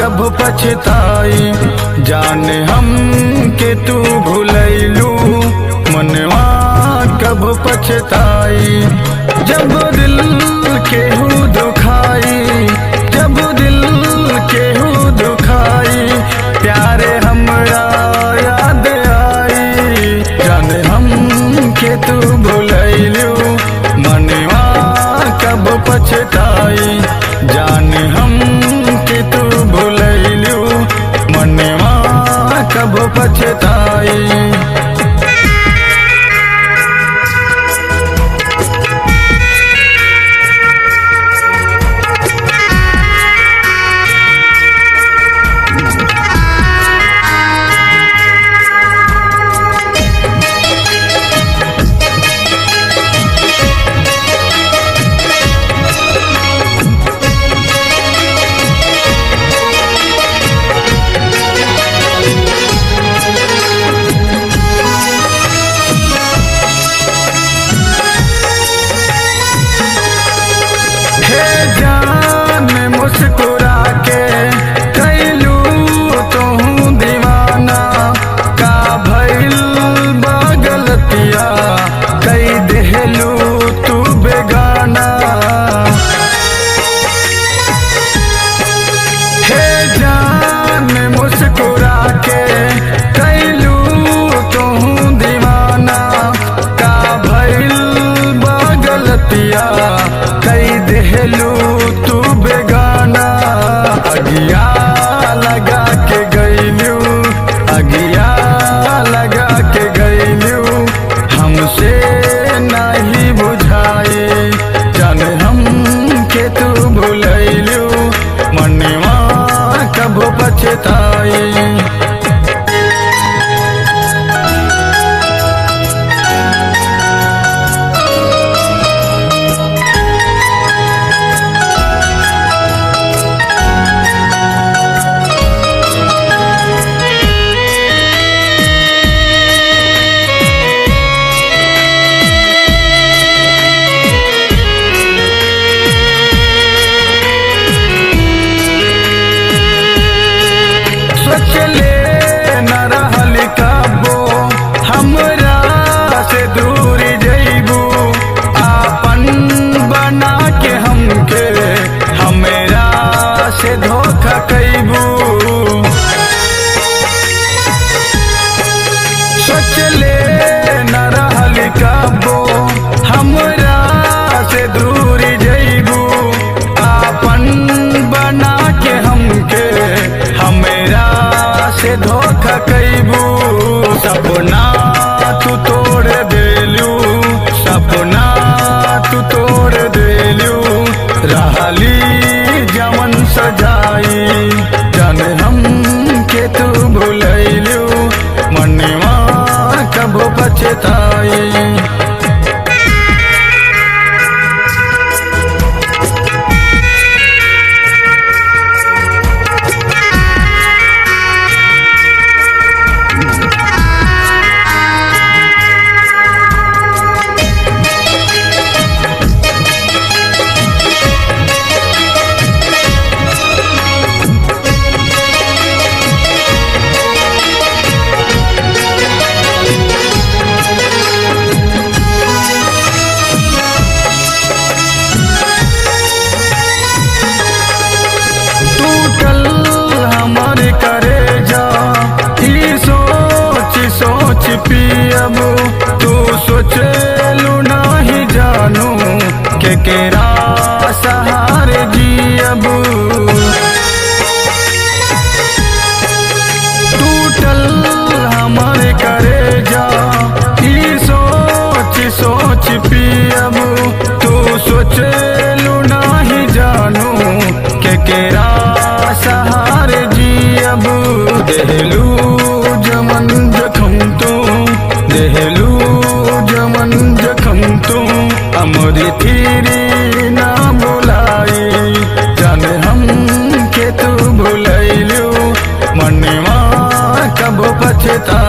कब पछताई। जाने हम के तू भुलैलू मनवा कब पछताई। जब दिल केहू दुखाई, जब दिल केहू दुखाई, प्यारे हमरा याद आई। जाने हम के तू भुलैलू मनवा कब पछताई। जाने हम के तू भुलैलू मनवा कब पछताई। मुस्कुरा के कैलू तू दीवाना, का भइल बगलतिया कई देहलू तू बेगाना। हे जान मुस्कुरा के कैलू तू दीवाना, का भइल बगलतिया कई देहलू तू बेगाना। अगिया लगा के गईलू, अगिया लगा के गईलू, हमसे नहीं बुझाई। जाने हम के तू भुलैलू मनवा कब पछताई। सोचले न रहल कबो हमरा से दूर जइबू, आपन बना के हमके हमरा से धोखा कैबू। सोचले न रहल कबो हमरा से दूर जइबू, आपन बना के हमके हमरा से धोखा कैबू। सपना तू तोड़ देलू, सपना तू तोड़ देलू, रहली जमन सजाई। जाने हम के तू भुलैलू मनवा कब पछताई। सोच पियब तू सोचलू नाही जानू के केरा सहारे जियब। टूटल हमारे करेजा ई सोच सोच पियब तू सोचलू नाही जानू के केरा सहारे जियब। देहलू जमन जखम तू, देहलू जमन जखम तू, अमरी थीरी ना बुलाई। जाने हम के तू भुलैलू मनवा कब पछता।